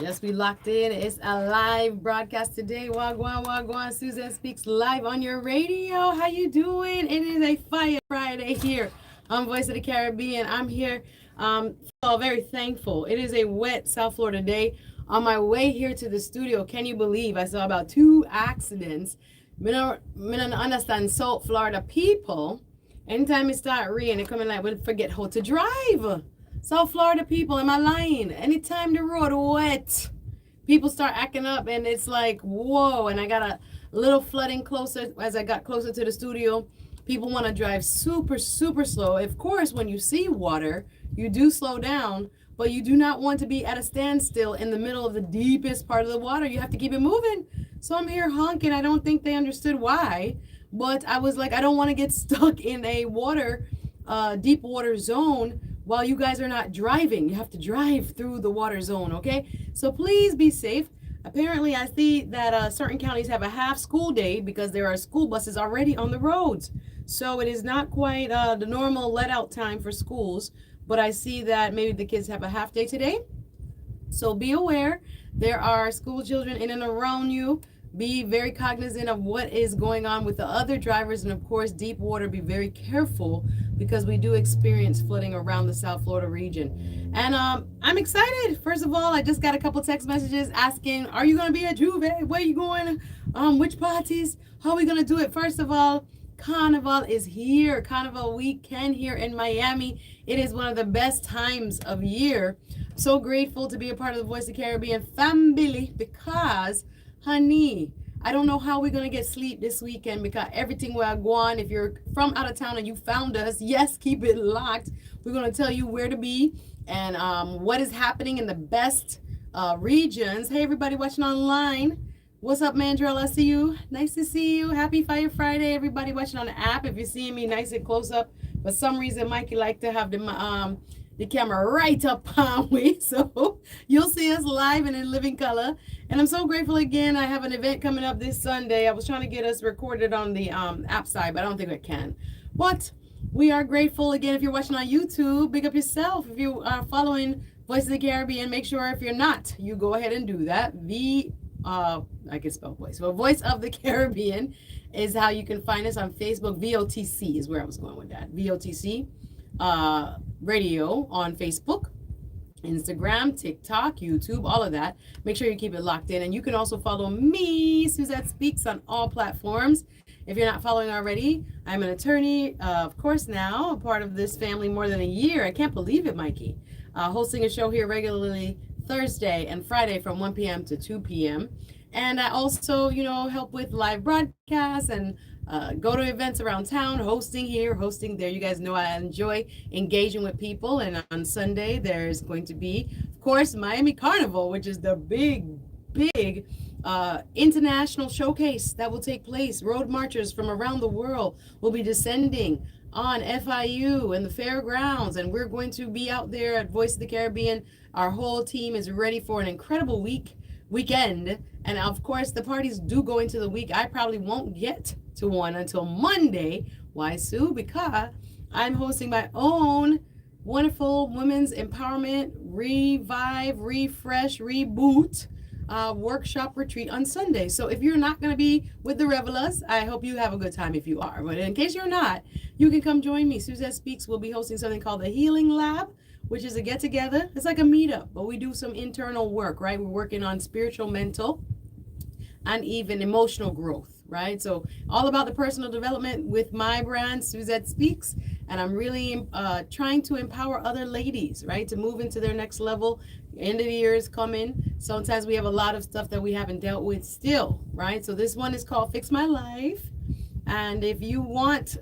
Yes, we locked in. It's a live broadcast today. Wagwan, wagwan. Susan Speaks live on your radio. How you doing? It is a Fire Friday here on Voice of the Caribbean. I'm here. Very thankful. It is a wet South Florida day. On my way here to the studio, can you believe I saw about 2 accidents? Me don't understand South Florida people. Anytime it start raining, they come in like we forget how to drive. South Florida people, am I lying? Anytime the road wet, people start acting up, and it's like, whoa. And I got a little flooding closer as I got closer to the studio. People want to drive super, super slow. Of course, when you see water, you do slow down, but you do not want to be at a standstill in the middle of the deepest part of the water. You have to keep it moving. So I'm here honking. I don't think they understood why, but I was like, I don't want to get stuck in a deep water zone while you guys are not driving. You have to drive through the water zone, okay? So please be safe. Apparently, I see that certain counties have a half school day because there are school buses already on the roads. So it is not quite the normal let out time for schools, but I see that maybe the kids have a half day today. So be aware, there are school children in and around you. Be very cognizant of what is going on with the other drivers, and of course, deep water, be very careful because we do experience flooding around the South Florida region. And I'm excited. First of all, I just got a couple text messages asking, are you going to be at Juve? Where are you going? Which parties? How are we going to do it? First of all, Carnival is here. Carnival weekend here in Miami. It is one of the best times of year. So grateful to be a part of the Voice of Caribbean family because, honey, I don't know how we're going to get sleep this weekend because everything we're going. If you're from out of town and you found us, yes, keep it locked. We're going to tell you where to be and what is happening in the best regions. Hey, everybody watching online. What's up, Mandrell? I see you. Nice to see you. Happy Fire Friday, everybody watching on the app. If you're seeing me nice and close up, for some reason, Mikey like to have the camera right up on me, so you'll see us live and in living color. And I'm so grateful again. I have an event coming up this Sunday. I was trying to get us recorded on the app side, but I don't think I can. But we are grateful again. If you're watching on YouTube, big up yourself. If you are following Voice of the Caribbean, make sure if you're not, you go ahead and do that. I can spell voice. Well, Voice of the Caribbean is how you can find us on Facebook. VOTC is where I was going with that. VOTC radio on Facebook, Instagram, TikTok, YouTube, all of that. Make sure you keep it locked in. And you can also follow me, Suzette Speaks, on all platforms. If you're not following already, I'm an attorney, of course, now, a part of this family more than a year. I can't believe it, Mikey. Hosting a show here regularly Thursday and Friday from 1 p.m. to 2 p.m. And I also, help with live broadcasts and go to events around town, hosting here, hosting there. You guys know I enjoy engaging with people. And on Sunday, there's going to be, of course, Miami Carnival, which is the big international showcase that will take place. Road marchers from around the world will be descending on FIU and the fairgrounds, and we're going to be out there at Voice of the Caribbean. Our whole team is ready for an incredible weekend, and of course the parties do go into the week. I probably won't get to one until Monday. Why, Sue? Because I'm hosting my own wonderful women's empowerment revive, refresh, reboot workshop retreat on Sunday. So if you're not going to be with the revelers, I hope you have a good time if you are. But in case you're not, you can come join me. Suzette Speaks will be hosting something called the Healing Lab, which is a get-together. It's like a meetup, but we do some internal work, right? We're working on spiritual, mental, and even emotional growth, right? So all about the personal development with my brand, Suzette Speaks. And I'm really trying to empower other ladies, right, to move into their next level. End of the year is coming. Sometimes we have a lot of stuff that we haven't dealt with still, right? So this one is called Fix My Life. And if you want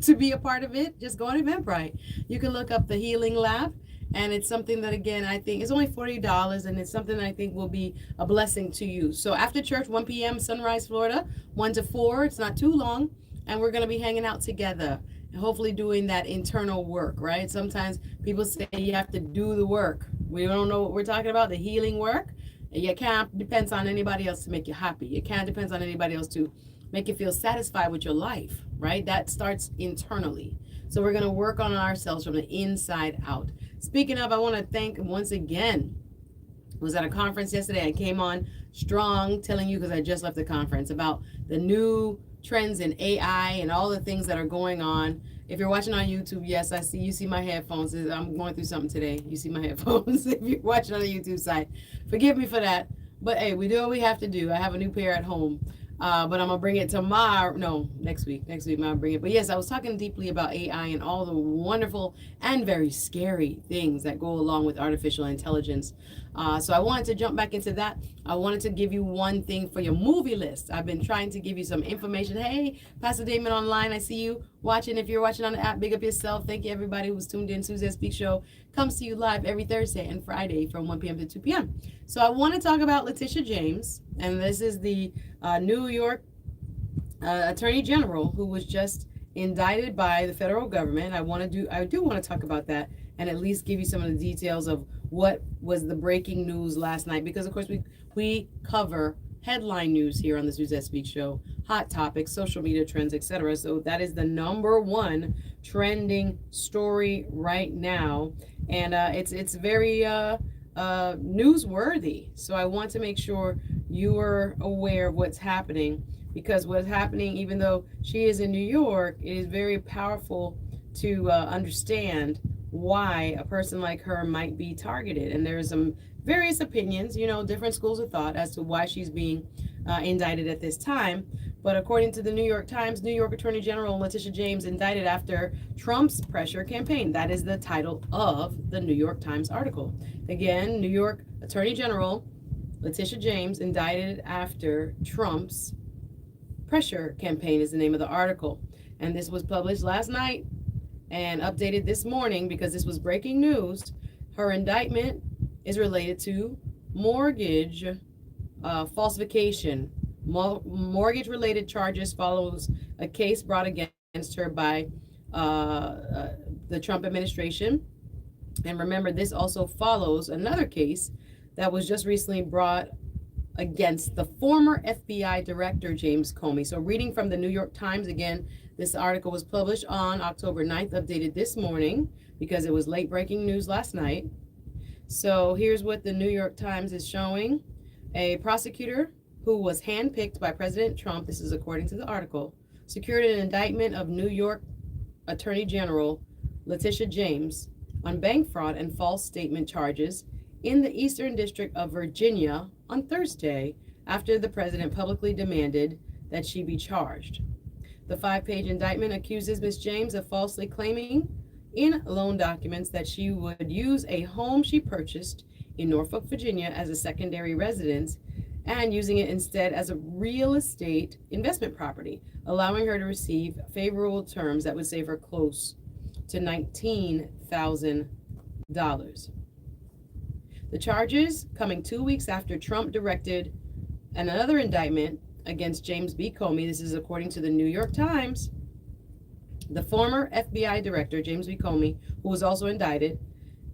to be a part of it, just go on Eventbrite. You can look up the Healing Lab. And it's something that, again, I think it's only $40, and it's something that I think will be a blessing to you. So after church, 1 p.m., Sunrise, Florida, 1 to 4. It's not too long. And we're going to be hanging out together and hopefully doing that internal work, right? Sometimes people say you have to do the work. We don't know what we're talking about, the healing work. You can't depend on anybody else to make you happy. You can't depend on anybody else to make you feel satisfied with your life, right? That starts internally. So we're going to work on ourselves from the inside out. Speaking of, I want to thank once again was at a conference yesterday. I came on strong telling you, because I just left the conference, about the new trends in AI and all the things that are going on. If you're watching on YouTube, yes, I see you see my headphones. I'm going through something today. You see my headphones. If you're watching on the YouTube side, forgive me for that. But hey, we do what we have to do. I have a new pair at home. But I'm gonna bring it tomorrow. No, next week. Next week I'll bring it. But yes, I was talking deeply about AI and all the wonderful and very scary things that go along with artificial intelligence. So I wanted to jump back into that. I wanted to give you one thing for your movie list. I've been trying to give you some information. Hey, Pastor Damon online, I see you watching. If you're watching on the app, big up yourself. Thank you everybody who's tuned in. Susan Speaks Show comes to you live every Thursday and Friday from 1 p.m. to 2 p.m. So I want to talk about LETITIA James, and this is the New York Attorney General who was just indicted by the federal government. I do want to talk about that and at least give you some of the details of what was the breaking news last night, because of course we cover headline news here on the Suzette Speak Show, hot topics, social media trends, etc. So that is the number one trending story right now, and it's very newsworthy. So I want to make sure you are aware of what's happening, because what's happening, even though she is in New York, it is very powerful to understand why a person like her might be targeted. And there's some various opinions, different schools of thought as to why she's being indicted at this time. But according to the New York Times, New York Attorney General LETITIA James indicted after Trump's pressure campaign. That is the title of the New York Times article. Again, New York Attorney General LETITIA James indicted after Trump's pressure campaign is the name of the article. And this was published last night and updated this morning because this was breaking news. Her indictment is related to mortgage falsification. Mortgage-related charges follows a case brought against her by the Trump administration. And remember, this also follows another case that was just recently brought against the former FBI Director, James Comey. So reading from the New York Times again, this article was published on October 9th, updated this morning because it was late breaking news last night. So here's what the New York Times is showing. A prosecutor who was handpicked by President Trump, this is according to the article, secured an indictment of New York Attorney General LETITIA James on bank fraud and false statement charges in the Eastern District of Virginia on Thursday after the president publicly demanded that she be charged. The 5-page indictment accuses Ms. James of falsely claiming in loan documents that she would use a home she purchased in Norfolk, Virginia as a secondary residence and using it instead as a real estate investment property, allowing her to receive favorable terms that would save her close to $19,000. The charges coming 2 weeks after Trump directed another indictment against James B. Comey. This is according to the New York Times. The former FBI director, James B. Comey, who was also indicted,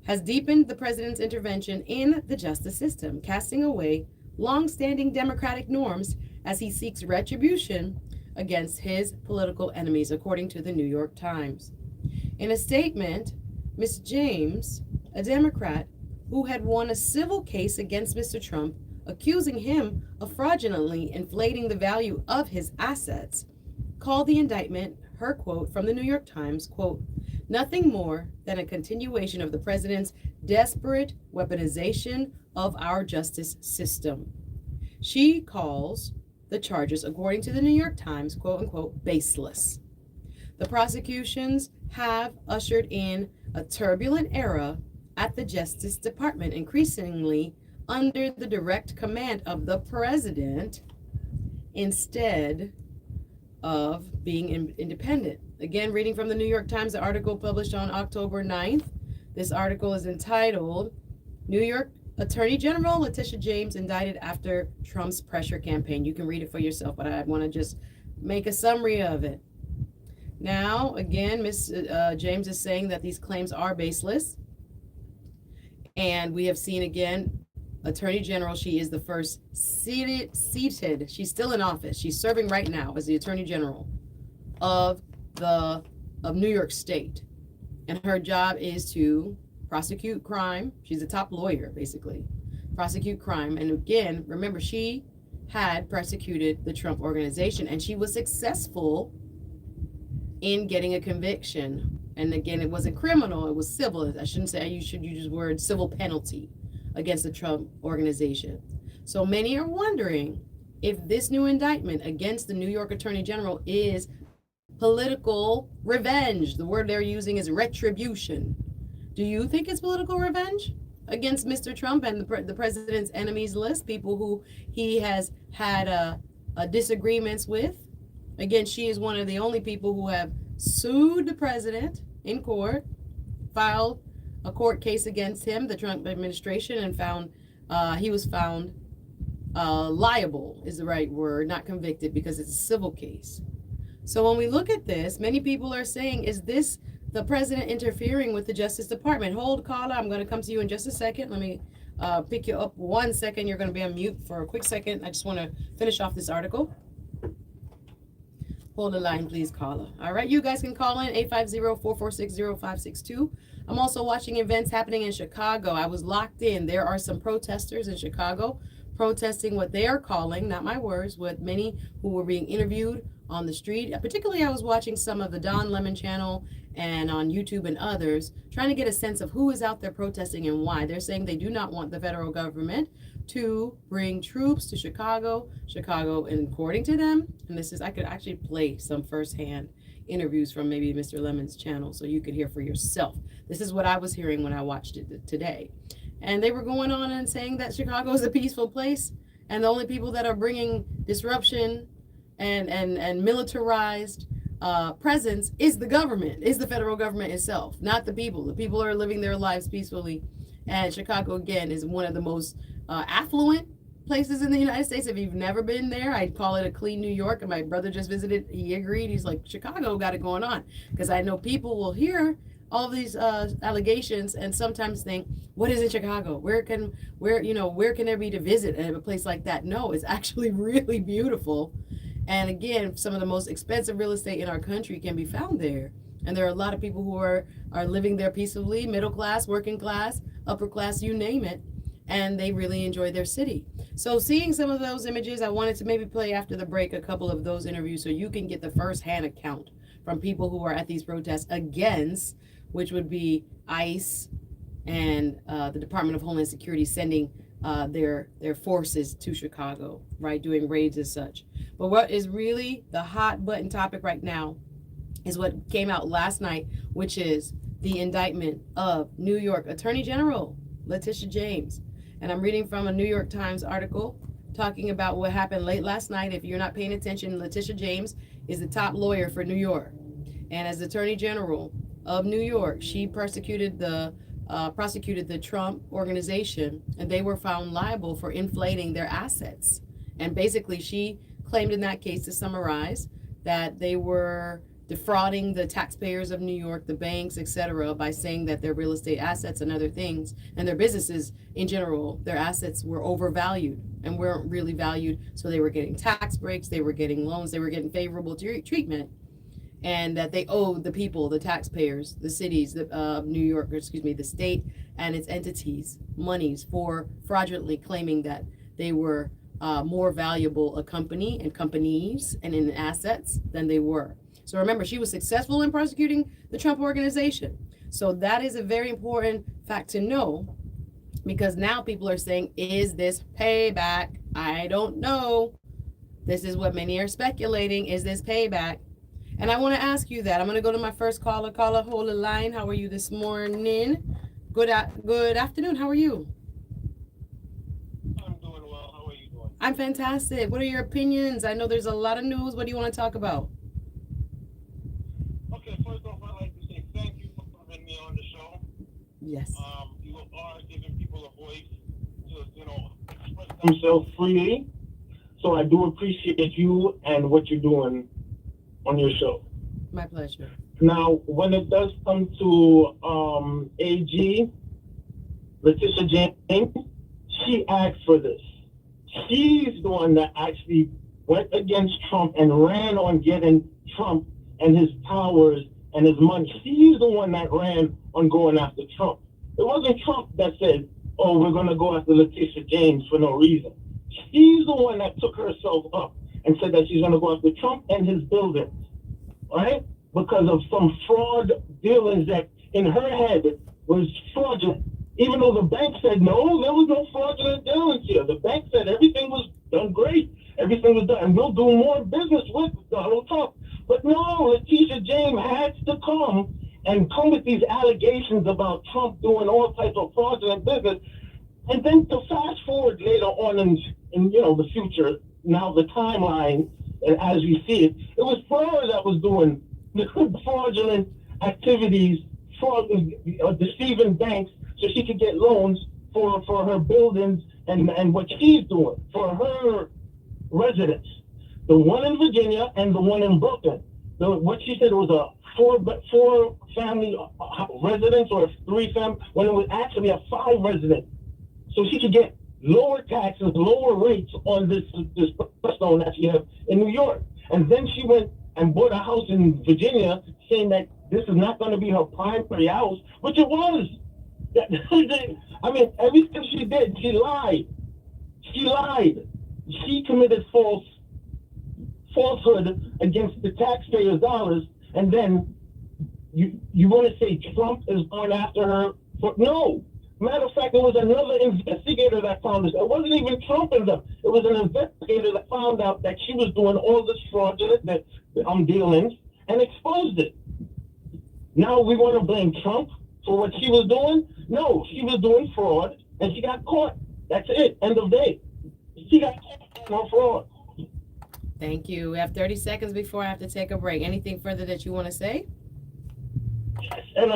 has deepened the president's intervention in the justice system, casting away long-standing democratic norms as he seeks retribution against his political enemies, according to the New York Times. In a statement, Ms. James, a Democrat who had won a civil case against Mr. Trump, accusing him of fraudulently inflating the value of his assets, called the indictment, her quote from the New York Times, quote, nothing more than a continuation of the president's desperate weaponization of our justice system. She calls the charges, according to the New York Times, quote unquote, baseless. The prosecutions have ushered in a turbulent era at the Justice Department, increasingly under the direct command of the president instead of being independent. Again, reading from the New York Times, the article published on October 9th. This article is entitled, New York Attorney General LETITIA James indicted after Trump's pressure campaign. You can read it for yourself, but I want to just make a summary of it. Now, again, Ms. James is saying that these claims are baseless. And we have seen again, Attorney General, she is the first seated, she's still in office. She's serving right now as the Attorney General of New York State. And her job is to prosecute crime. She's a top lawyer, basically. prosecute crime. And again, remember, she had prosecuted the Trump organization, and she was successful in getting a conviction. And again, it wasn't criminal, it was civil. I shouldn't say, you should use the word civil penalty against the Trump organization. So many are wondering if this new indictment against the New York Attorney General is political revenge. The word they're using is retribution. Do you think it's political revenge against Mr. Trump and the president's enemies list, people who he has had disagreements with? Again, she is one of the only people who have sued the president in court, filed a court case against him, the Trump administration, and found he was found liable is the right word, not convicted, because it's a civil case. So when we look at this, many people are saying, is this the president interfering with the Justice Department? Hold, Carla, I'm going to come to you in just a second. Let me pick you up 1 second. You're going to be on mute for a quick second. I just want to finish off this article. Hold the line, please, Carla. All right, you guys can call in 850-446-0562. I'm also watching events happening in Chicago. I was locked in. There are some protesters in Chicago protesting what they are calling, not my words, what many who were being interviewed on the street. Particularly, I was watching some of the Don Lemon channel and on YouTube and others, trying to get a sense of who is out there protesting and why. They're saying they do not want the federal government to bring troops to Chicago. And according to them, and this is, I could actually play some firsthand interviews from maybe Mr. Lemon's channel so you could hear for yourself. This is what I was hearing when I watched it today. And they were going on and saying that Chicago is a peaceful place, and the only people that are bringing disruption and militarized presence is the government, is the federal government itself, not the people. The people are living their lives peacefully. And Chicago, again, is one of the most affluent places in the United States. If you've never been there, I'd call it a clean New York. And my brother just visited. He agreed. He's like, Chicago got it going on. Because I know people will hear all of these allegations and sometimes think, what is in Chicago? Where can there be to visit in a place like that? No, it's actually really beautiful. And again, some of the most expensive real estate in our country can be found there. And there are a lot of people who are living there peacefully, middle class, working class, upper class, you name it. And they really enjoy their city. So seeing some of those images, I wanted to maybe play after the break a couple of those interviews so you can get the first-hand account from people who are at these protests against, which would be ICE and the Department of Homeland Security sending their forces to Chicago, right, doing raids as such. But what is really the hot button topic right now is what came out last night, which is the indictment of New York Attorney General LETITIA James. And I'm reading from a New York Times article talking about what happened late last night. If you're not paying attention, LETITIA James is the top lawyer for New York. And as Attorney General of New York, she prosecuted the Trump organization, and they were found liable for inflating their assets. And basically, she claimed in that case, to summarize, that they were defrauding the taxpayers of New York, the banks, etc., by saying that their real estate assets and other things, and their businesses in general, their assets were overvalued and weren't really valued. So they were getting tax breaks, they were getting loans, they were getting favorable treatment, and that they owed the people, the taxpayers, the cities of New York, the state and its entities, monies for fraudulently claiming that they were more valuable a company and companies and in assets than they were. So remember, she was successful in prosecuting the Trump organization. So that is a very important fact to know, because now people are saying, is this payback? I don't know. This is what many are speculating. Is this payback? And I want to ask you that. I'm going to go to my first caller. Caller, hold the line. How are you this morning? Good afternoon. How are you? I'm doing well. How are you doing? I'm fantastic. What are your opinions? I know there's a lot of news. What do you want to talk about? Okay, first off, I'd like to say thank you for having me on the show. Yes. You are giving people a voice to, express themselves freely. So I do appreciate you and what you're doing on your show. My pleasure. Now, when it does come to AG, LETITIA James, she asked for this. She's the one that actually went against Trump and ran on getting Trump and his powers and his money. She's the one that ran on going after Trump. It wasn't Trump that said, oh, we're going to go after Letitia James for no reason. She's the one that took herself up and said that she's going to go after Trump and his buildings, right? Because of some fraud dealings that in her head was fraudulent. Even though the bank said, no, there was no fraudulent dealings here. The bank said everything was done great. Everything was done. And we'll do more business with Donald Trump. But no, Letitia James had to come with these allegations about Trump doing all types of fraudulent business. And then to fast forward later on in the future, now the timeline, and as we see it, it was her that was doing the fraudulent activities, deceiving banks so she could get loans for her buildings and what she's doing for her residents. The one in Virginia and the one in Brooklyn. What she said was a four family residence or 3 family, when it was actually a 5 resident. So she could get lower taxes, lower rates on this stone that she has in New York. And then she went and bought a house in Virginia saying that this is not going to be her primary house, which it was. I mean, everything she did, she lied. She lied. She committed falsehood against the taxpayers' dollars, and then you want to say Trump is going after her? But no. Matter of fact, it was another investigator that found this. It wasn't even Trump in them. It was an investigator that found out that she was doing all this fraudulent dealings and exposed it. Now we want to blame Trump for what she was doing? No, she was doing fraud and she got caught. That's it. End of day. She got caught on fraud. Thank you. We have 30 seconds before I have to take a break. Anything further that you want to say? Yes. And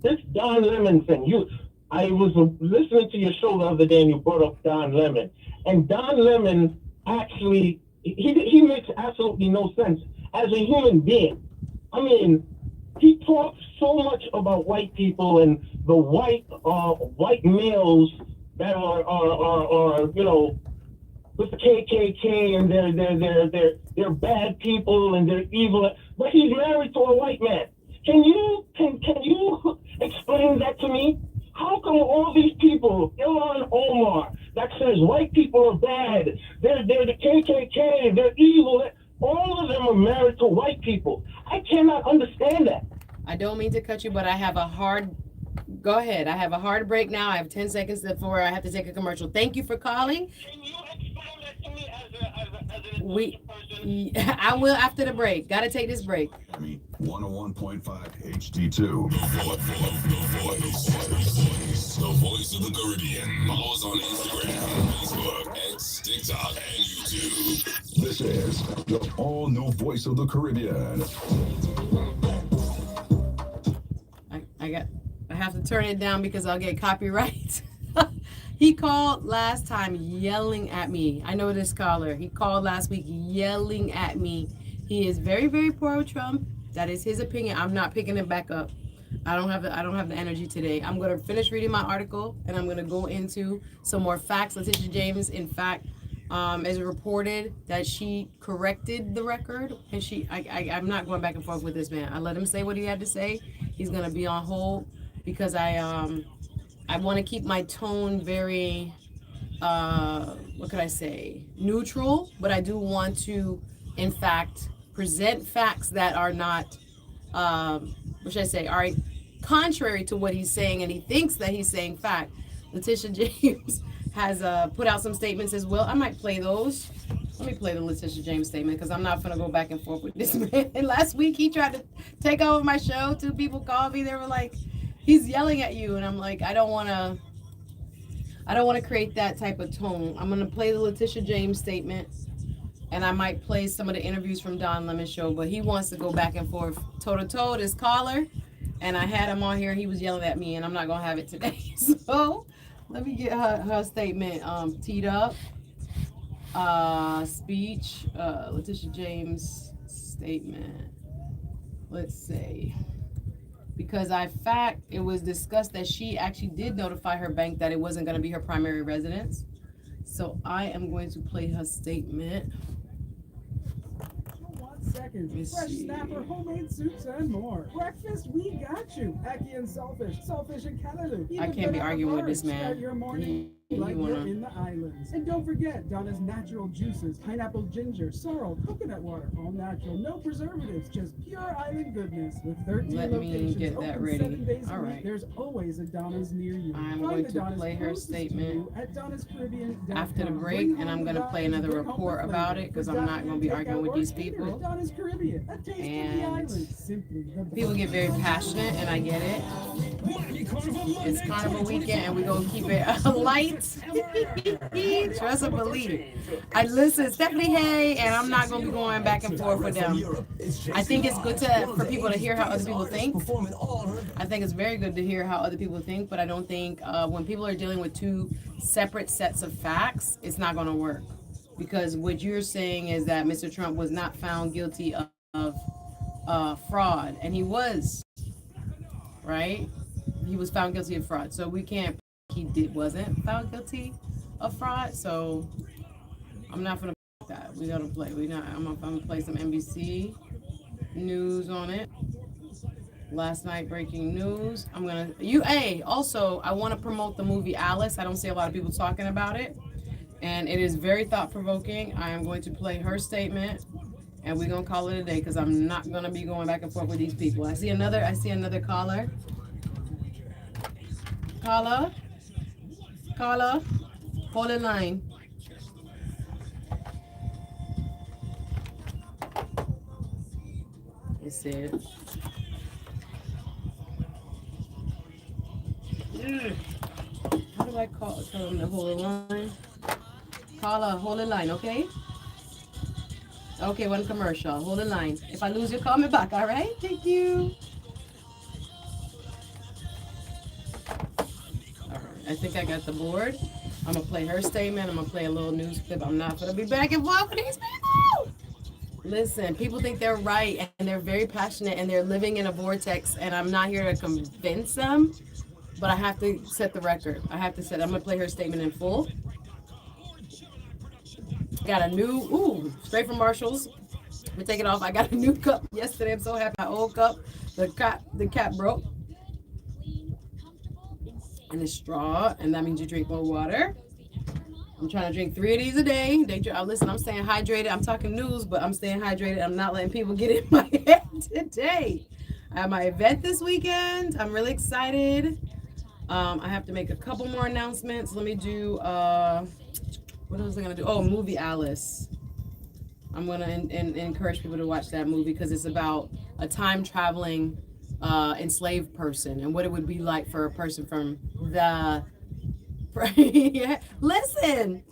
this Don Lemon thing, I was listening to your show the other day and you brought up Don Lemon. And Don Lemon actually, he makes absolutely no sense as a human being. I mean, he talks so much about white people and the white males that are with the KKK and they're bad people and they're evil. But he's married to a white man. Can you explain that to me? How come all these people, Ilhan Omar, that says white people are bad, they're the KKK, they're evil, all of them are married to white people? I cannot understand that. I don't mean to cut you, but I have a hard... Go ahead. I have a hard break now. I have 10 seconds before I have to take a commercial. Thank you for calling. Can you explain that to me as an person? I will after the break. Got to take this break. 101.5 HD2. The voice of the Caribbean. Follow us on Instagram, Facebook, X, TikTok, and YouTube. This is the all-new voice of the Caribbean. I have to turn it down because I'll get copyright. He called last time yelling at me. I know this caller. He called last week yelling at me. He is very, very pro-Trump. That is his opinion. I'm not picking it back up. I don't have the energy today. I'm going to finish reading my article and I'm going to go into some more facts. Letitia James, in fact, as reported that she corrected the record, and I'm not going back and forth with this man. I let him say what he had to say. He's going to be on hold because I want to keep my tone very, what could I say, neutral, but I do want to, in fact, present facts that are not, what should I say, are contrary to what he's saying, and he thinks that he's saying fact. Letitia James has put out some statements as well. I might play those. Let me play the Letitia James statement because I'm not going to go back and forth with this man. And last week he tried to take over my show. 2 people called me. They were like, he's yelling at you. And I'm like, I don't want to create that type of tone. I'm going to play the Letitia James statement. And I might play some of the interviews from Don Lemon's show, but he wants to go back and forth toe-to-toe, this caller. And I had him on here, and he was yelling at me, and I'm not going to have it today. So let me get her statement teed up. Speech, Letitia James statement. Let's see. Because it was discussed that she actually did notify her bank that it wasn't going to be her primary residence. So I am going to play her statement. 1 second. seconds. Fresh snapper, homemade soups, and more. Breakfast, we got you. Ackee and saltfish and callaloo. I can't be arguing with this man. Start your morning like you're in the islands. And don't forget Donna's natural juices, pineapple, ginger, sorrel, coconut water, all natural, no preservatives, just pure island goodness. With 13 Let me locations, get that open ready. 7 days All a week, right. there's always a Donna's near you. I'm Find going the to Donna's play her closest to statement you at Donna'sCaribbean.com. after the break, and I'm going to play another report about it because I'm not going to be arguing with these people. Donna's Caribbean, a taste of the And island. Simply the best. people get very passionate, and I get it. It's Carnival weekend, and we're going to keep it light. Trust and believe. I listen, Stephanie Hay, and I'm not going to be going back and forth with them. I think it's good for people to hear how other people think. I think it's very good to hear how other people think, but I don't think when people are dealing with two separate sets of facts, it's not going to work. Because what you're saying is that Mr. Trump was not found guilty of fraud, and he was, right? He was found guilty of fraud. So we can't, wasn't found guilty of fraud. So I'm not going to play that. We're going to play. I'm going to play some NBC news on it. Last night breaking news. Also, I want to promote the movie Alice. I don't see a lot of people talking about it, and it is very thought-provoking. I am going to play her statement, and we're gonna call it a day because I'm not gonna be going back and forth with these people. I see another caller. Caller, hold in line. It said. How do I tell them to hold the line? Caller, hold the line, okay? Okay, one commercial. Hold the line. If I lose you, call me back, all right? Thank you. All right, I think I got the board. I'm going to play her statement. I'm going to play a little news clip. I'm not going to be back and forth with these people. Listen, people think they're right, and they're very passionate, and they're living in a vortex, and I'm not here to convince them. But I have to set the record. I'm going to play her statement in full. Got a new, straight from Marshall's. Let me take it off. I got a new cup yesterday. I'm so happy. My old cup, the cap broke. And a straw, and that means you drink more water. I'm trying to drink 3 of these a day. Listen, I'm staying hydrated. I'm talking news, but I'm staying hydrated. I'm not letting people get in my head today. I have my event this weekend. I'm really excited. I have to make a couple more announcements. Let me do, what else am I going to do? Oh, movie Alice. I'm going to encourage people to watch that movie because it's about a time-traveling enslaved person and what it would be like for a person from the... Listen,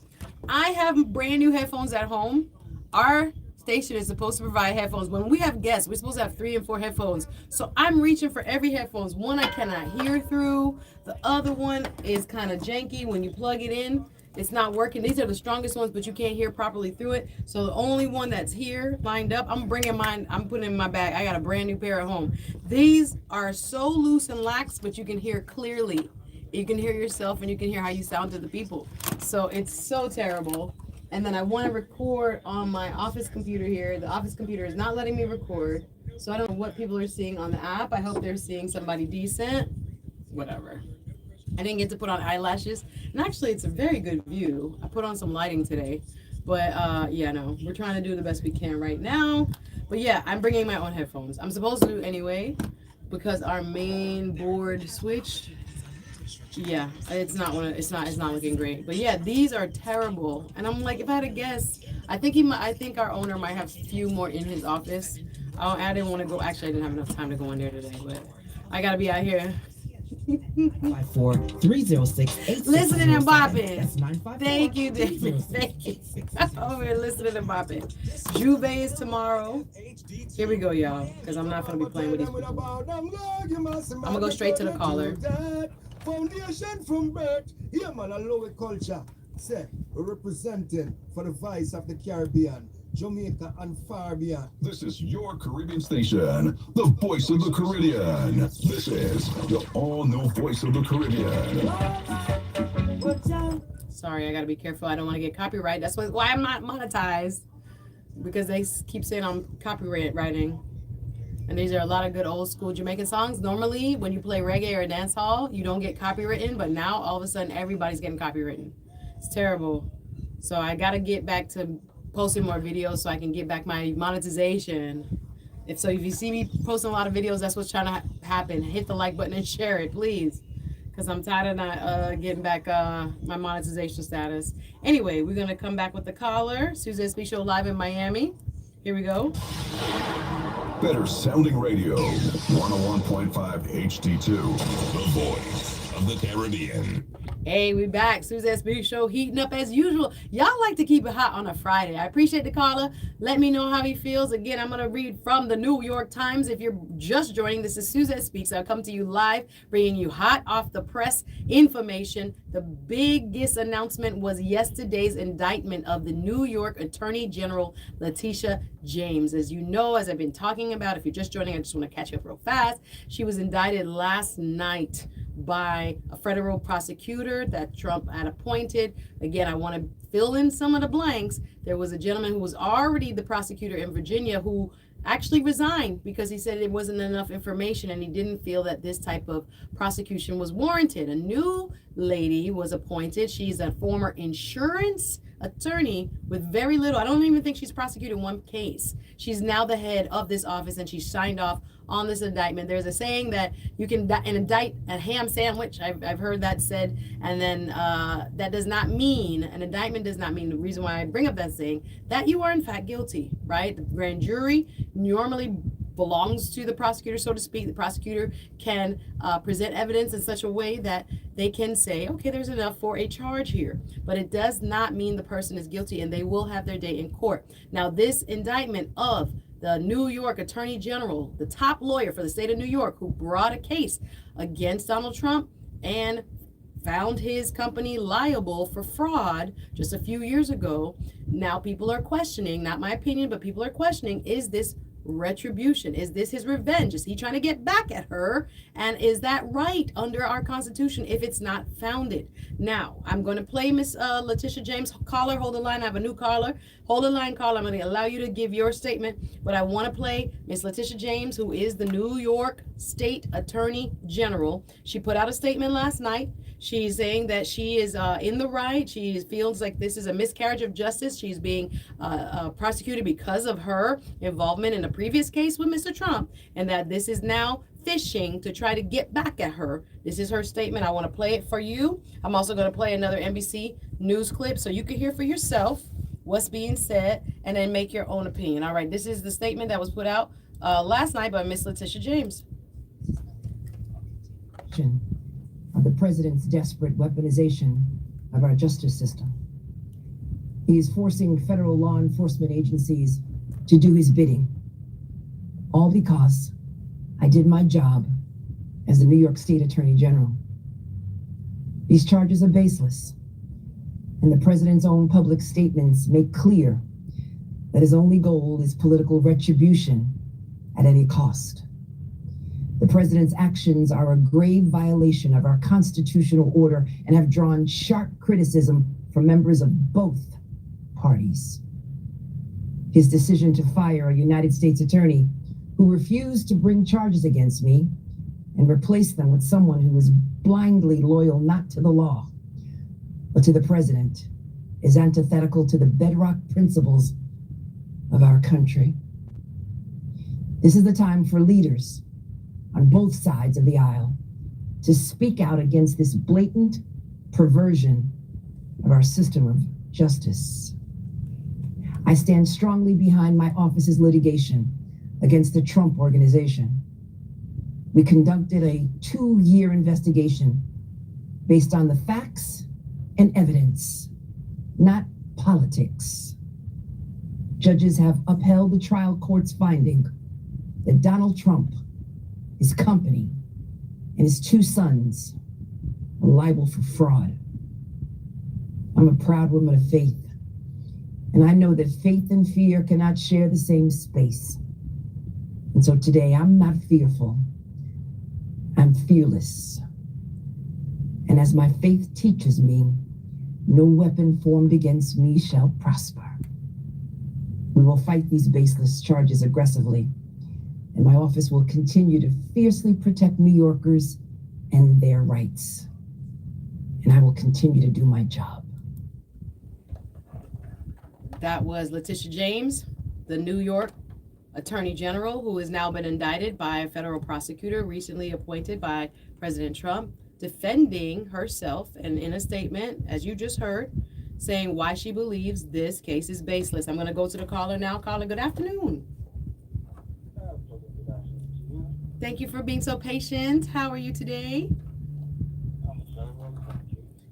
I have brand new headphones at home. Our station is supposed to provide headphones. When we have guests, we're supposed to have 3 and 4 headphones. So I'm reaching for every headphones. One I cannot hear through. The other one is kind of janky. When you plug it in, it's not working. These are the strongest ones, but you can't hear properly through it. So the only one that's here lined up, I'm bringing mine. I'm putting it in my bag. I got a brand new pair at home. These are so loose and lax, but you can hear clearly. You can hear yourself and you can hear how you sound to the people. So it's so terrible. And then I want to record on my office computer here. The office computer is not letting me record. So I don't know what people are seeing on the app. I hope they're seeing somebody decent. Whatever. I didn't get to put on eyelashes. And actually, it's a very good view. I put on some lighting today. But we're trying to do the best we can right now. But yeah, I'm bringing my own headphones. I'm supposed to anyway because our main board switched. Yeah, it's not looking great. But yeah, these are terrible. And I'm like, if I had to guess, I think our owner might have a few more in his office. I didn't want to go. Actually, I didn't have enough time to go in there today, but I gotta be out here. 54-306-8607. Listening and bopping. That's 954. Thank you, David. Thank you. Over here listening and bopping. Juve is tomorrow. Here we go, y'all. Because I'm not gonna be playing with these people. I'm gonna go straight to the caller. Foundation from birth, yeah man, a low culture. Say, representing for the voice of the Caribbean, Jamaica and far beyond. This is your Caribbean station, the voice of the Caribbean. This is the all-new voice of the Caribbean. Sorry, I gotta be careful. I don't want to get copyright. That's why I'm not monetized. because they keep saying I'm copyright writing. And these are a lot of good old school Jamaican songs. Normally, when you play reggae or dance hall, you don't get copywritten, but now all of a sudden everybody's getting copywritten. It's terrible. So I got to get back to posting more videos so I can get back my monetization. If you see me posting a lot of videos, that's what's trying to happen. Hit the like button and share it, please. Because I'm tired of not getting back my monetization status. Anyway, we're going to come back with the caller. Suzanne Speak Show live in Miami. Here we go. Better sounding radio. 101.5 HD2. The voice of the Caribbean. Hey, we back. Suzanne Speak Show heating up as usual. Y'all like to keep it hot on a Friday. I appreciate the caller. Let me know how he feels. Again, I'm going to read from the New York Times. If you're just joining, this is Suzanne Speaks. I'll come to you live, bringing you hot off the press information. The biggest announcement was yesterday's indictment of the New York Attorney General, LETITIA James. As you know, as I've been talking about, if you're just joining, I just want to catch you up real fast. She was indicted last night by a federal prosecutor that Trump had appointed. Again, I want to fill in some of the blanks. There was a gentleman who was already the prosecutor in Virginia who actually resigned because he said it wasn't enough information and he didn't feel that this type of prosecution was warranted. A new lady was appointed. She's a former insurance attorney with very little. I don't even think she's prosecuted one case. She's now the head of this office and she signed off on this indictment. There's a saying that you can indict a ham sandwich. I've heard that said. And then that does not mean, an indictment does not mean, the reason why I bring up that saying, that you are in fact guilty, right? The grand jury normally belongs to the prosecutor, so to speak. The prosecutor can present evidence in such a way that they can say, okay, there's enough for a charge here. But it does not mean the person is guilty and they will have their day in court. Now, this indictment of the New York Attorney General, the top lawyer for the state of New York, who brought a case against Donald Trump and found his company liable for fraud just a few years ago. Now people are questioning, not my opinion, but people are questioning, is this retribution? Is this his revenge? Is he trying to get back at her? And is that right under our Constitution if it's not founded? Now, I'm going to play Miss LETITIA James. Caller, hold the line. I have a new caller. Hold the line, caller. I'm going to allow you to give your statement, but I want to play Miss LETITIA James, who is the New York State Attorney General. She put out a statement last night. She's saying that she is in the right. She feels like this is a miscarriage of justice. She's being prosecuted because of her involvement in a previous case with Mr. Trump, and that this is now fishing to try to get back at her. This is her statement. I want to play it for you. I'm also going to play another NBC News clip so you can hear for yourself what's being said and then make your own opinion. All right, this is the statement that was put out last night by Miss LETITIA James. Of the president's desperate weaponization of our justice system. He is forcing federal law enforcement agencies to do his bidding, all because I did my job as the New York State Attorney General. These charges are baseless, and the president's own public statements make clear that his only goal is political retribution at any cost. The president's actions are a grave violation of our constitutional order and have drawn sharp criticism from members of both parties. His decision to fire a United States attorney who refused to bring charges against me and replace them with someone who was blindly loyal not to the law, but to the president is antithetical to the bedrock principles of our country. This is the time for leaders on both sides of the aisle to speak out against this blatant perversion of our system of justice. I stand strongly behind my office's litigation against the Trump Organization. We conducted a 2-year investigation based on the facts and evidence, not politics. Judges have upheld the trial court's finding that Donald Trump, his company, and his 2 sons are liable for fraud. I'm a proud woman of faith, and I know that faith and fear cannot share the same space. And so today, I'm not fearful. I'm fearless. And as my faith teaches me, no weapon formed against me shall prosper. We will fight these baseless charges aggressively, and my office will continue to fiercely protect New Yorkers and their rights. And I will continue to do my job. That was Letitia James, the New York Attorney General, who has now been indicted by a federal prosecutor recently appointed by President Trump, defending herself and in a statement, as you just heard, saying why she believes this case is baseless. I'm going to go to the caller now. Caller, good afternoon. Thank you for being so patient. How are you today?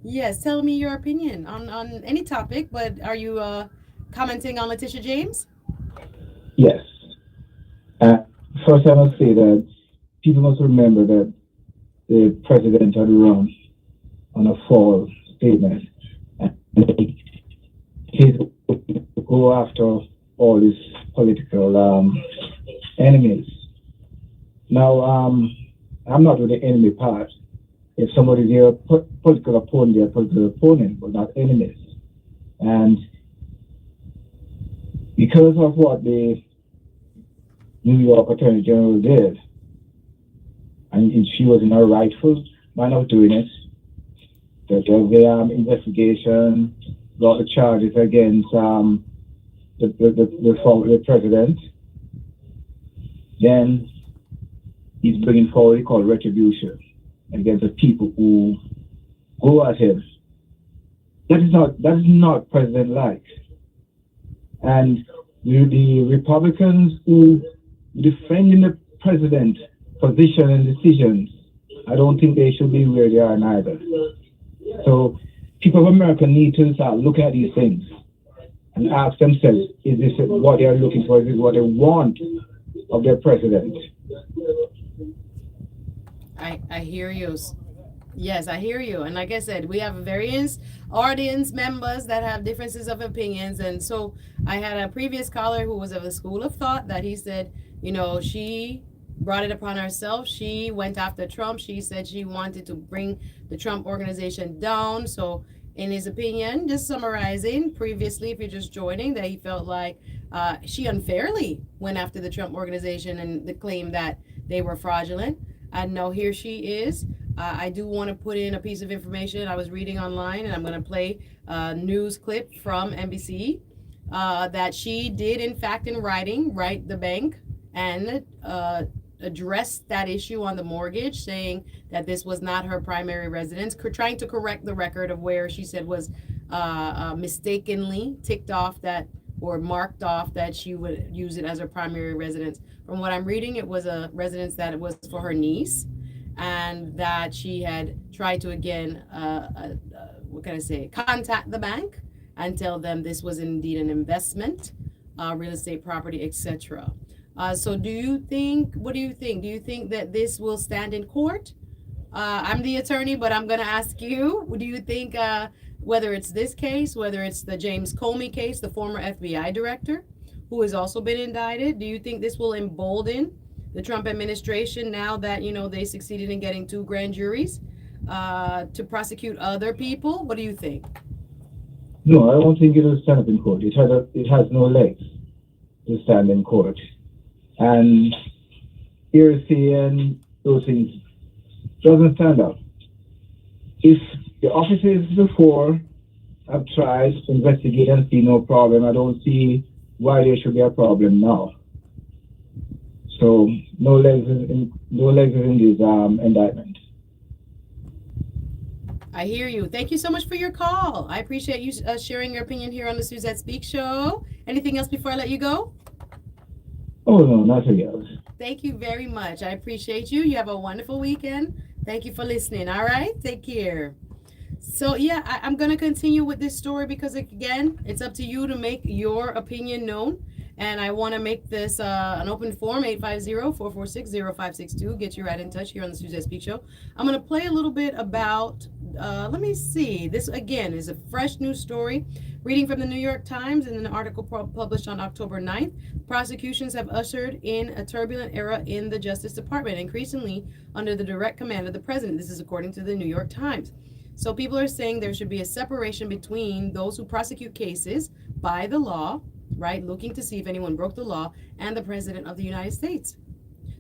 Yes, tell me your opinion on any topic, but are you commenting on Letitia James? Yes. First, I must say that people must remember that the president had run on a false statement. And he go after all his political enemies. Now, I'm not with the enemy part. If somebody's their political opponent, they're political opponent, but not enemies. And because of what the New York Attorney General did, and she was in her rightful manner of doing it, the investigation brought the charges against the president. Then he's bringing forward what he called retribution against the people who go at him. That is not president-like. And the Republicans who defending the president position and decisions, I don't think they should be where they are neither. So people of America need to start looking at these things and ask themselves, is this what they are looking for? Is this what they want of their president? I hear you. Yes, I hear you. And like I said, we have various audience members that have differences of opinions. And so I had a previous caller who was of the school of thought that he said, you know, she brought it upon herself. She went after Trump. She said she wanted to bring the Trump organization down. So in his opinion, just summarizing previously, if you're just joining, that he felt like she unfairly went after the Trump organization and the claim that they were fraudulent. And now here she is. I do want to put in a piece of information I was reading online, and I'm going to play a news clip from NBC that she did, in fact, in writing, write the bank and address that issue on the mortgage, saying that this was not her primary residence, trying to correct the record of where she said was mistakenly ticked off that or marked off that she would use it as her primary residence. From what I'm reading, it was a residence that was for her niece, and that she had tried to again, contact the bank and tell them this was indeed an investment, real estate property, etc. So what do you think? Do you think that this will stand in court? I'm the attorney, but I'm going to ask you, do you think whether it's this case, whether it's the James Comey case, the former FBI director, who has also been indicted, do you think this will embolden the Trump administration now that, you know, they succeeded in getting 2 grand juries to prosecute other people? What do you think? No, I don't think it will stand up in court. It has no legs to stand in court. And hearsay and those things doesn't stand up. If the officers before have tried to investigate and see no problem, I don't see why there should be a problem now. So no legs in this indictment. I hear you. Thank you so much for your call. I appreciate you sharing your opinion here on the Suzette Speak Show. Anything else before I let you go? Oh, no, nothing else. Thank you very much. I appreciate you. You have a wonderful weekend. Thank you for listening. All right? Take care. So, yeah, I'm going to continue with this story because, again, it's up to you to make your opinion known. And I want to make this an open form, 850-446-0562. Get you right in touch here on the Suzette Speak Show. I'm going to play a little bit about, let me see. This, again, is a fresh news story. Reading from the New York Times in an article published on October 9th, prosecutions have ushered in a turbulent era in the Justice Department, increasingly under the direct command of the president. This is according to the New York Times. So people are saying there should be a separation between those who prosecute cases by the law right? Looking to see if anyone broke the law and the President of the United States.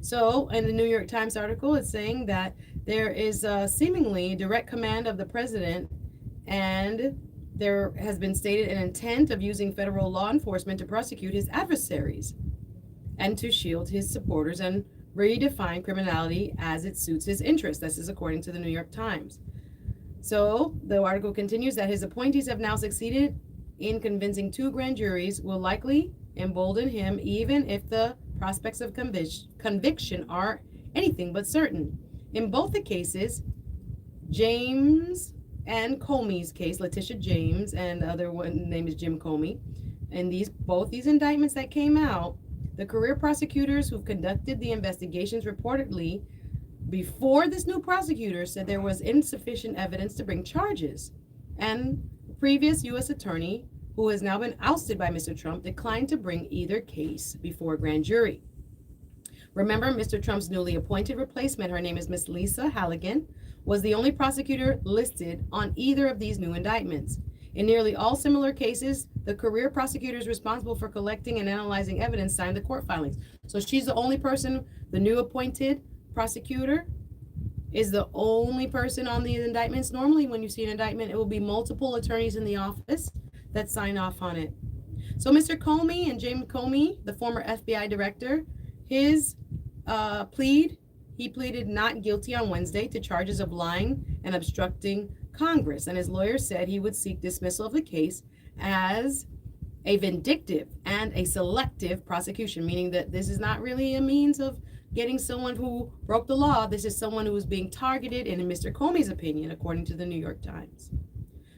So, in the New York Times article, it's saying that there is seemingly direct command of the President, and there has been stated an intent of using federal law enforcement to prosecute his adversaries and to shield his supporters and redefine criminality as it suits his interests. This is according to the New York Times. So the article continues that his appointees have now succeeded in convincing 2 grand juries will likely embolden him even if the prospects of conviction are anything but certain. In both the cases, James and Comey's case, Letitia James and the other one name is Jim Comey, and both these indictments that came out, the career prosecutors who've conducted the investigations reportedly before this new prosecutor said there was insufficient evidence to bring charges. And the previous U.S. attorney, who has now been ousted by Mr. Trump, declined to bring either case before a grand jury. Remember, Mr. Trump's newly appointed replacement, her name is Miss Lisa Halligan, was the only prosecutor listed on either of these new indictments. In nearly all similar cases, the career prosecutors responsible for collecting and analyzing evidence signed the court filings. So she's the only person, the new appointed prosecutor is the only person on the indictments. Normally, when you see an indictment, it will be multiple attorneys in the office that sign off on it. So Mr. Comey and James Comey, the former FBI director, his he pleaded not guilty on Wednesday to charges of lying and obstructing Congress, and his lawyer said he would seek dismissal of the case as a vindictive and a selective prosecution, meaning that this is not really a means of getting someone who broke the law. This is someone who is being targeted, and in Mr. Comey's opinion, according to the New York Times.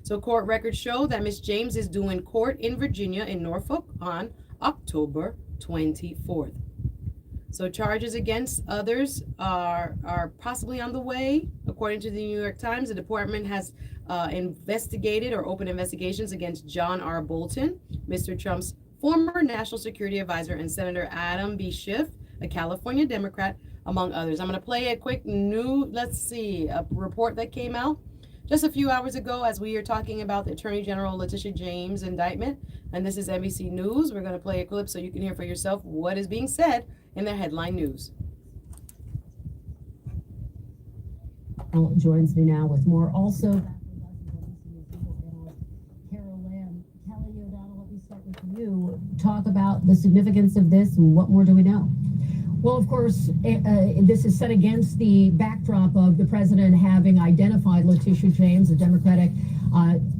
So court records show that Ms. James is due in court in Virginia in Norfolk on October 24th. So charges against others are possibly on the way. According to the New York Times, the department has investigated or opened investigations against John R. Bolton, Mr. Trump's former national security advisor, and Senator Adam B. Schiff, a California Democrat, among others. I'm going to play a quick a report that came out just a few hours ago as we are talking about the Attorney General Letitia James indictment. And this is NBC News. We're going to play a clip so you can hear for yourself what is being said in the headline news. Joins me now with more. Also, Carol Lamb, Kelly O'Donnell, let me start with you. Talk about the significance of this and what more do we know? Well, of course, this is set against the backdrop of the president having identified Letitia James, a Democratic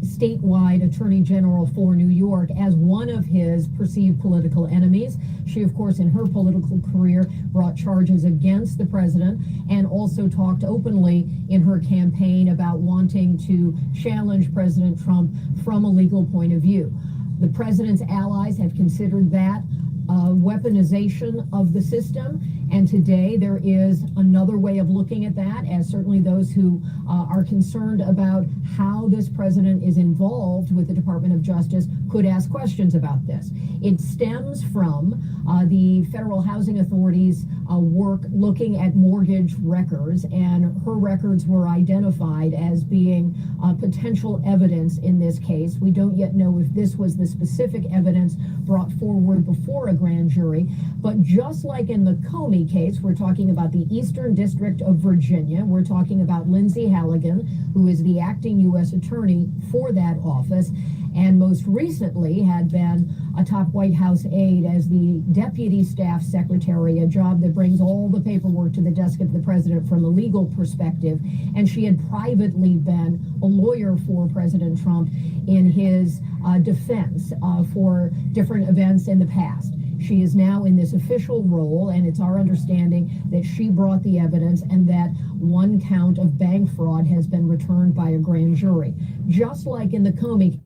statewide attorney general for New York, as one of his perceived political enemies. She, of course, in her political career, brought charges against the president and also talked openly in her campaign about wanting to challenge President Trump from a legal point of view. The president's allies have considered that weaponization of the system, and today there is another way of looking at that, as certainly those who are concerned about how this president is involved with the Department of Justice could ask questions about this. It stems from the Federal Housing Authority's work looking at mortgage records, and her records were identified as being potential evidence in this case. We don't yet know if this was the specific evidence brought forward before a grand jury, but just like in the Comey case, we're talking about the Eastern District of Virginia. We're talking about Lindsay Halligan, who is the acting U.S. attorney for that office, and most recently had been a top White House aide as the deputy staff secretary, a job that brings all the paperwork to the desk of the president from a legal perspective. And she had privately been a lawyer for President Trump in his defense for different events in the past. She is now in this official role, and it's our understanding that she brought the evidence and that one count of bank fraud has been returned by a grand jury. Just like in the Comey.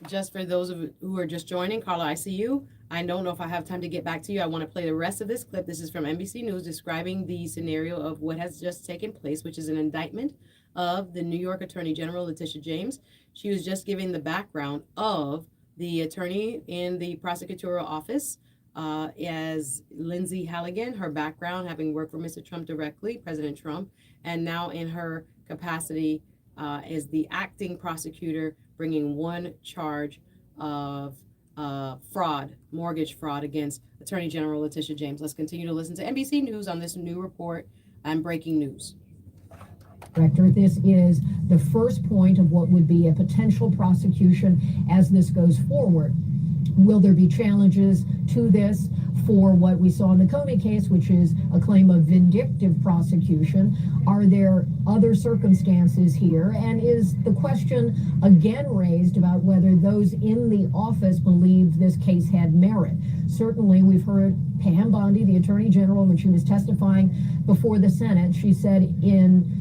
Just for those of who are just joining, Carla, I see you. I don't know if I have time to get back to you. I want to play the rest of this clip. This is from NBC News describing the scenario of what has just taken place, which is an indictment of the New York Attorney General, Letitia James. She was just giving the background of the attorney in the prosecutorial office as Lindsay Halligan, her background having worked for Mr. Trump directly, President Trump, and now in her capacity as the acting prosecutor bringing one charge of fraud, mortgage fraud against Attorney General Letitia James. Let's continue to listen to NBC News on this new report and breaking news. Director, this is the first point of what would be a potential prosecution as this goes forward. Will there be challenges to this for what we saw in the Comey case, which is a claim of vindictive prosecution? Are there other circumstances here? And is the question again raised about whether those in the office believed this case had merit? Certainly, we've heard Pam Bondi, the Attorney General, when she was testifying before the Senate, she said in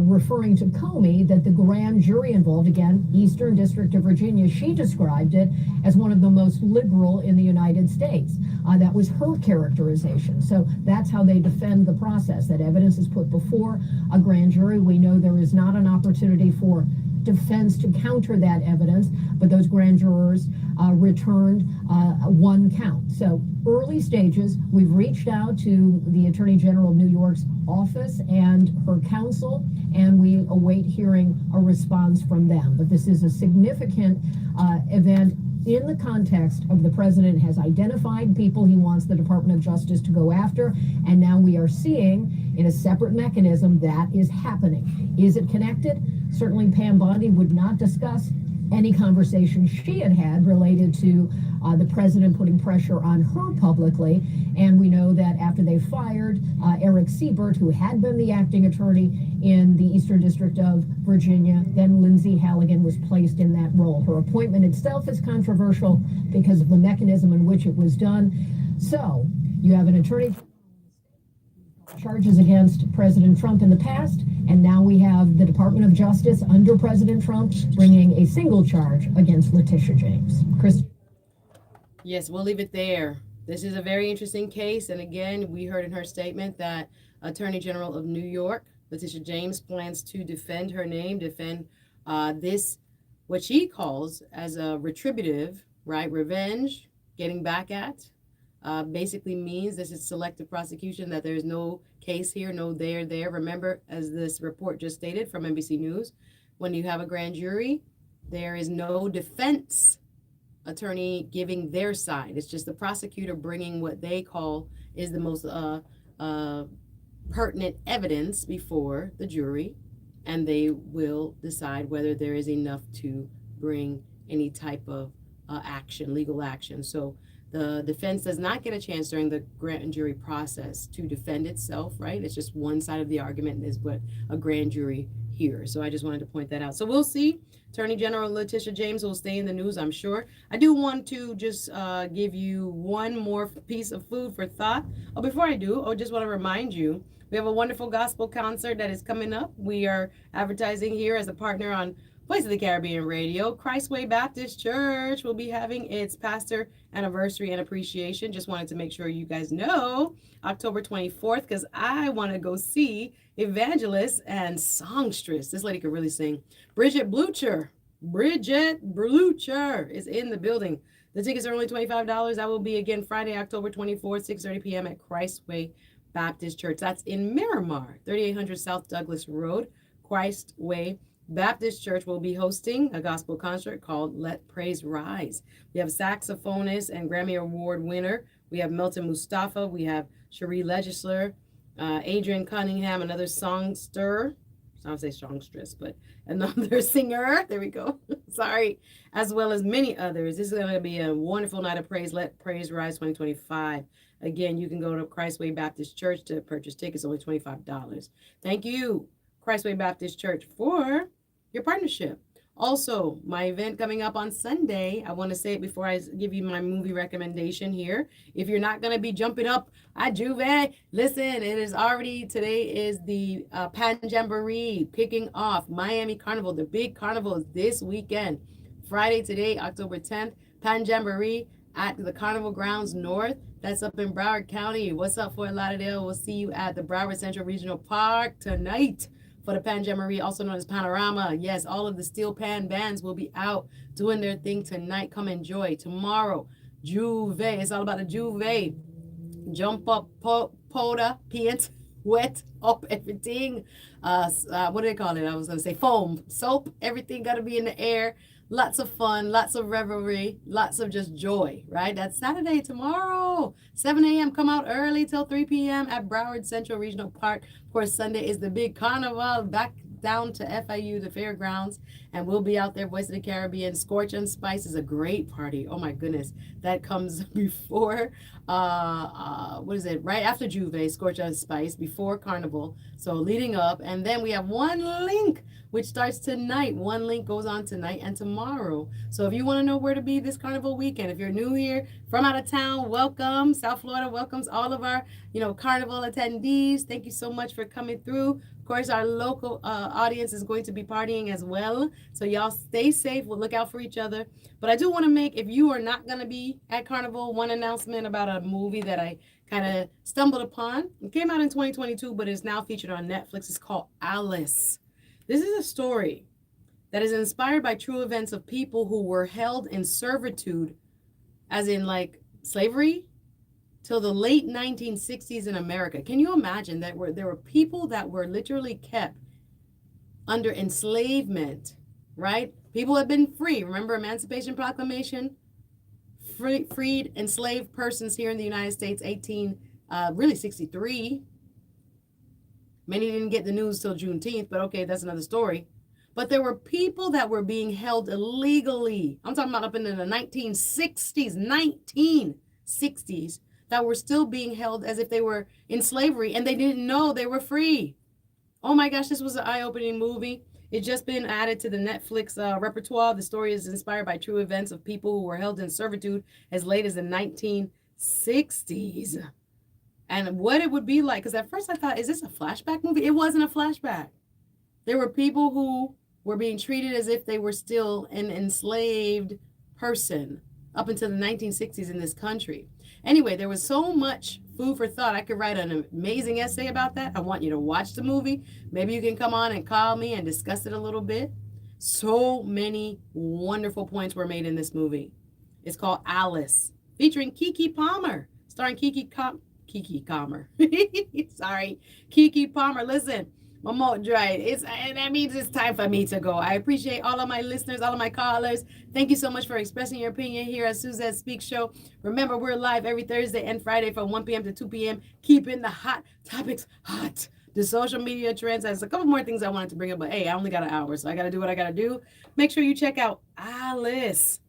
referring to Comey that the grand jury involved, again, Eastern District of Virginia, she described it as one of the most liberal in the United States. That was her characterization. So that's how they defend the process, that evidence is put before a grand jury. We know there is not an opportunity for defense to counter that evidence, but those grand jurors returned one count. So early stages, we've reached out to the Attorney General of New York's office and her counsel, and we await hearing a response from them. But this is a significant event in the context of the president has identified people he wants the Department of Justice to go after, and now we are seeing in a separate mechanism that is happening. Is it connected? Certainly Pam Bondi would not discuss any conversation she had related to the president putting pressure on her publicly. And we know that after they fired Eric Siebert, who had been the acting attorney in the Eastern District of Virginia, then Lindsay Halligan was placed in that role. Her appointment itself is controversial because of the mechanism in which it was done. So you have an attorney charges against President Trump in the past, and now we have the Department of Justice under President Trump bringing a single charge against Letitia James. Chris? Yes, we'll leave it there. This is a very interesting case, and again, we heard in her statement that Attorney General of New York, Letitia James, plans to defend her name, defend this, what she calls as a retributive, right, revenge, getting back at. Basically means this is selective prosecution, that there's no case here, no there. Remember, as this report just stated from NBC News, when you have a grand jury, there is no defense attorney giving their side. It's just the prosecutor bringing what they call is the most pertinent evidence before the jury, and they will decide whether there is enough to bring any type of action, legal action. So the defense does not get a chance during the grand jury process to defend itself, right? It's just one side of the argument is what a grand jury hears. So I just wanted to point that out. So we'll see. Attorney General Letitia James will stay in the news, I'm sure. I do want to just give you one more piece of food for thought. Oh, before I do, I just want to remind you, we have a wonderful gospel concert that is coming up. We are advertising here as a partner on Voice of the Caribbean Radio. Christway Baptist Church will be having its pastor anniversary and appreciation. Just wanted to make sure you guys know October 24th, because I want to go see evangelist and songstress. This lady could really sing. Bridget Blucher is in the building. The tickets are only $25. That will be again Friday, October 24th, 6:30 p.m. at Christway Baptist Church. That's in Miramar, 3800 South Douglas Road. Christway Baptist Church will be hosting a gospel concert called Let Praise Rise. We have saxophonist and Grammy Award winner. We have Milton Mustafa. We have Cherie Legisler, Adrian Cunningham, another songster. I would say songstress, but another singer. There we go. Sorry. As well as many others. This is going to be a wonderful night of praise. Let Praise Rise 2025. Again, you can go to Christway Baptist Church to purchase tickets, only $25. Thank you, Christway Baptist Church, for your partnership. Also, my event coming up on Sunday, I want to say it before I give you my movie recommendation here. If you're not going to be jumping up at Juve, listen, it is already, today is the Pan Jamboree kicking off. Miami Carnival, the big carnival is this weekend. Friday today, October 10th, Pan Jamboree at the Carnival Grounds North. That's up in Broward County. What's up, Fort Lauderdale? We'll see you at the Broward Central Regional Park tonight for the Pan Jamboree, also known as Panorama. Yes, all of the steel pan bands will be out doing their thing tonight. Come enjoy. Tomorrow, Juve. It's all about the Juve. Jump up, powder, paint, wet up everything. What do they call it? I was going to say foam, soap. Everything got to be in the air. lots of fun, lots of revelry, lots of just joy, right? That's Saturday, tomorrow, 7 a.m. Come out early till 3 p.m. at Broward Central Regional Park. Of course, Sunday is the big carnival back down to FIU, the fairgrounds, and we'll be out there. Voice of the Caribbean, Scorch and Spice is a great party. Oh my goodness, that comes before what is it, right after Juve, Scorch and Spice, before Carnival, so leading up. And then we have One Link, which starts tonight. One Link goes on tonight and tomorrow. So if you want to know where to be this Carnival weekend, if you're new here from out of town, welcome. South Florida welcomes all of our Carnival attendees. Thank you so much for coming through. Of course, our local audience is going to be partying as well. So y'all stay safe. We'll look out for each other. But I do want to make, if you are not going to be at Carnival, one announcement about a movie that I kind of stumbled upon. It came out in 2022, but is now featured on Netflix. It's called Alice. This is a story that is inspired by true events of people who were held in servitude, as in like slavery, till the late 1960s in America. Can you imagine that there were people that were literally kept under enslavement, right? People have been free. Remember Emancipation Proclamation? Freed enslaved persons here in the United States, 63. Many didn't get the news till Juneteenth, but okay, that's another story. But there were people that were being held illegally. I'm talking about up into the 1960s, that were still being held as if they were in slavery and they didn't know they were free. Oh my gosh, this was an eye-opening movie. It's just been added to the Netflix repertoire. The story is inspired by true events of people who were held in servitude as late as the 1960s. And what it would be like, because at first I thought, is this a flashback movie? It wasn't a flashback. There were people who were being treated as if they were still an enslaved person up until the 1960s in this country. Anyway, there was so much food for thought. I could write an amazing essay about that. I want you to watch the movie. Maybe you can come on and call me and discuss it a little bit. So many wonderful points were made in this movie. It's called Alice, featuring Keke Palmer, starring Keke Palmer. Sorry, Keke Palmer. Listen, my mouth dry. That means it's time for me to go. I appreciate all of my listeners, all of my callers. Thank you so much for expressing your opinion here at Suzette Speaks Show. Remember, we're live every Thursday and Friday from 1 p.m. to 2 p.m. Keeping the hot topics hot. The social media trends. There's a couple more things I wanted to bring up, but hey, I only got an hour, so I got to do what I got to do. Make sure you check out Alice,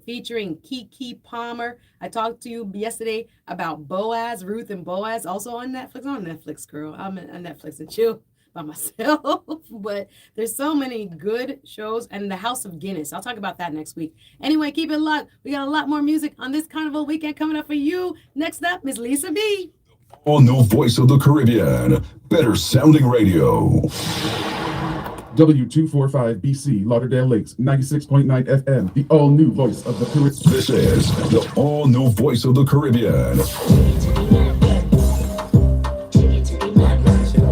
featuring Keke Palmer. I talked to you yesterday about Boaz, Ruth and Boaz, also on Netflix. I'm on Netflix, girl. I'm on Netflix and chill by myself. But there's so many good shows, and The House of Guinness. I'll talk about that next week. Anyway, keep it locked. We got a lot more music on this Carnival weekend coming up for you. Next up, Miss Lisa B. All new Voice of the Caribbean. Better sounding radio. W245BC, Lauderdale Lakes, 96.9 FM, the all-new Voice of the Caribbean. This is the all new Voice of the Caribbean.